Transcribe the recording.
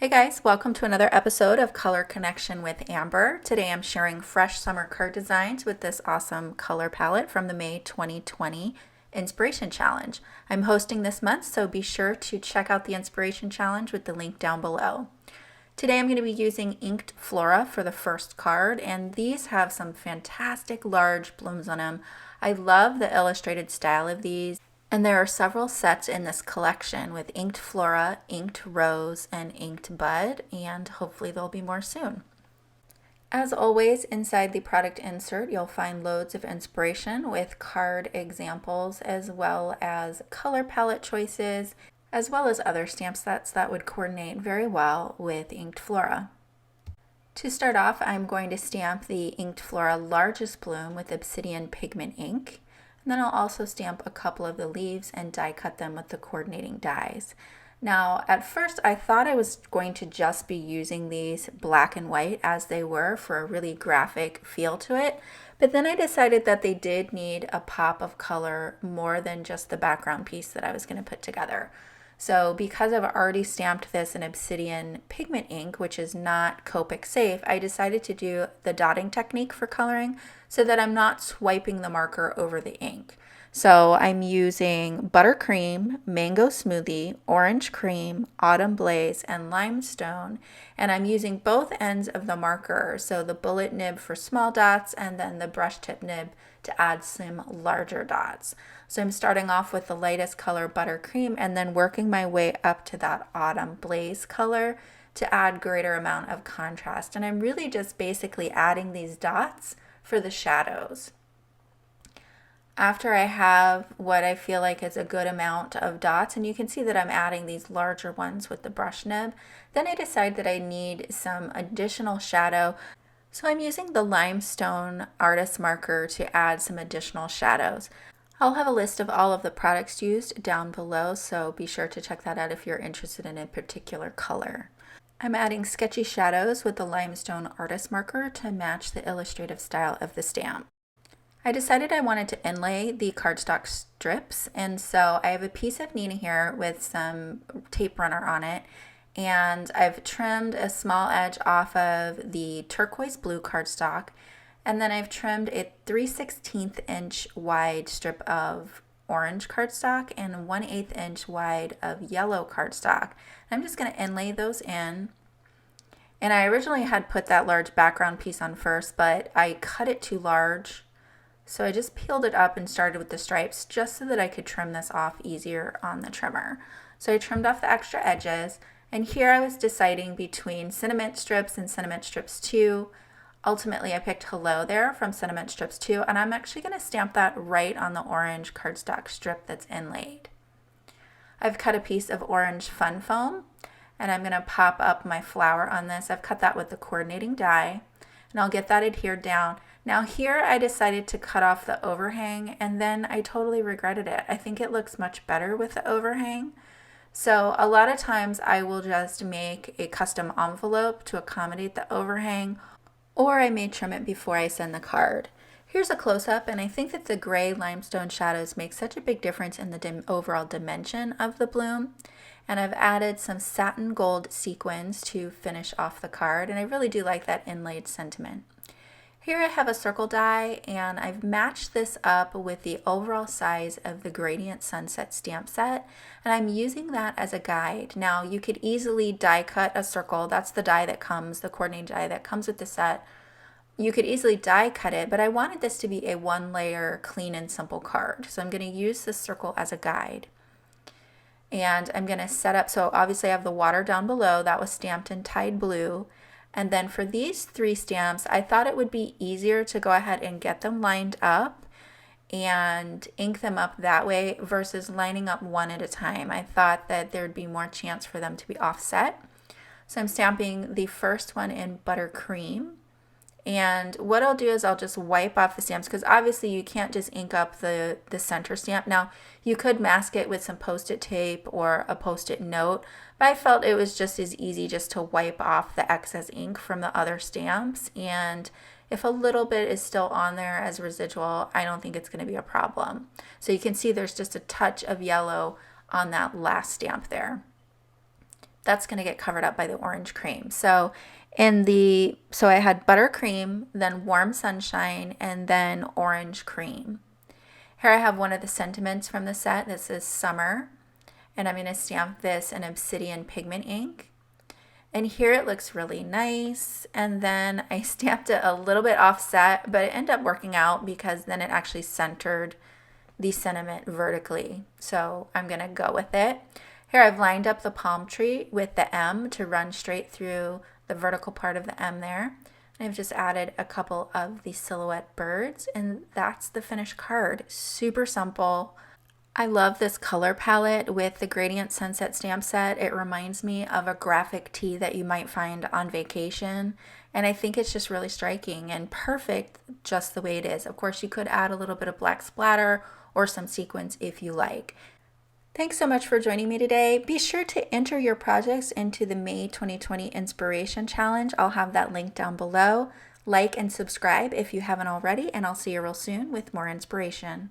Hey guys, welcome to another episode of Color Connection with Amber. Today I'm sharing fresh summer card designs with this awesome color palette from the May 2020 Inspiration Challenge. I'm hosting this month, so be sure to check out the Inspiration Challenge with the link down below. Today I'm going to be using Inked Flora for the first card, and these have some fantastic large blooms on them. I love the illustrated style of these. And there are several sets in this collection with Inked Flora, Inked Rose, and Inked Bud, and hopefully there'll be more soon. As always, inside the product insert, you'll find loads of inspiration with card examples as well as color palette choices, as well as other stamp sets that would coordinate very well with Inked Flora. To start off, I'm going to stamp the Inked Flora largest bloom with Obsidian Pigment Ink. And then I'll also stamp a couple of the leaves and die cut them with the coordinating dies. Now, at first I thought I was going to just be using these black and white as they were for a really graphic feel to it, but then I decided that they did need a pop of color more than just the background piece that I was going to put together. So because I've already stamped this in Obsidian Pigment Ink, which is not Copic safe, I decided to do the dotting technique for coloring so that I'm not swiping the marker over the ink. So I'm using buttercream, mango smoothie, orange cream, autumn blaze, and limestone. And I'm using both ends of the marker, so the bullet nib for small dots and then the brush tip nib to add some larger dots. So I'm starting off with the lightest color, buttercream, and then working my way up to that autumn blaze color to add greater amount of contrast. And I'm really just basically adding these dots for the shadows. After I have what I feel like is a good amount of dots, and you can see that I'm adding these larger ones with the brush nib, then I decide that I need some additional shadow. So I'm using the limestone artist marker to add some additional shadows. I'll have a list of all of the products used down below, so be sure to check that out if you're interested in a particular color. I'm adding sketchy shadows with the limestone artist marker to match the illustrative style of the stamp. I decided I wanted to inlay the cardstock strips, and so I have a piece of Neenah here with some tape runner on it, and I've trimmed a small edge off of the turquoise blue cardstock, and then I've trimmed a 3/16 inch wide strip of orange cardstock and a 1/8 inch wide of yellow cardstock. I'm just going to inlay those in. And I originally had put that large background piece on first, but I cut it too large. So I just peeled it up and started with the stripes just so that I could trim this off easier on the trimmer. So I trimmed off the extra edges, and here I was deciding between Sentiment Strips and Sentiment Strips 2. Ultimately, I picked Hello there from Sentiment Strips 2, and I'm actually going to stamp that right on the orange cardstock strip that's inlaid. I've cut a piece of orange fun foam, and I'm going to pop up my flower on this. I've cut that with the coordinating die, and I'll get that adhered down. Now here I decided to cut off the overhang, and then I totally regretted it. I think it looks much better with the overhang. So a lot of times I will just make a custom envelope to accommodate the overhang, or I may trim it before I send the card. Here's a close-up, and I think that the gray limestone shadows make such a big difference in the overall dimension of the bloom. And I've added some satin gold sequins to finish off the card, and I really do like that inlaid sentiment. Here I have a circle die, and I've matched this up with the overall size of the Gradient Sunset stamp set, and I'm using that as a guide. Now you could easily die cut a circle. That's the die that comes, the coordinating die that comes with the set. You could easily die cut it, but I wanted this to be a one layer clean and simple card. So I'm going to use this circle as a guide. And I'm going to set up, so obviously I have the water down below, that was stamped in Tide Blue. And then for these three stamps, I thought it would be easier to go ahead and get them lined up and ink them up that way versus lining up one at a time. I thought that there would be more chance for them to be offset. So I'm stamping the first one in buttercream. And what I'll do is I'll just wipe off the stamps, because obviously you can't just ink up the center stamp. Now you could mask it with some post-it tape or a post-it note, but I felt it was just as easy just to wipe off the excess ink from the other stamps, and if a little bit is still on there as residual, I don't think it's going to be a problem. So you can see there's just a touch of yellow on that last stamp there. that's going to get covered up by the orange cream. So I had buttercream, then warm sunshine, and then orange cream. Here I have one of the sentiments from the set. This is summer, and I'm going to stamp this in Obsidian Pigment Ink. And here it looks really nice, and then I stamped it a little bit offset, but it ended up working out because then it actually centered the sentiment vertically. So I'm going to go with it. Here I've lined up the palm tree with the M to run straight through the vertical part of the M there. And I've just added a couple of the silhouette birds, and that's the finished card. Super simple. I love this color palette with the Gradient Sunset Stamp Set. It reminds me of a graphic tee that you might find on vacation. And I think it's just really striking and perfect just the way it is. Of course, you could add a little bit of black splatter or some sequins if you like. Thanks so much for joining me today. Be sure to enter your projects into the May 2020 Inspiration Challenge. I'll have that link down below. Like and subscribe if you haven't already, and I'll see you real soon with more inspiration.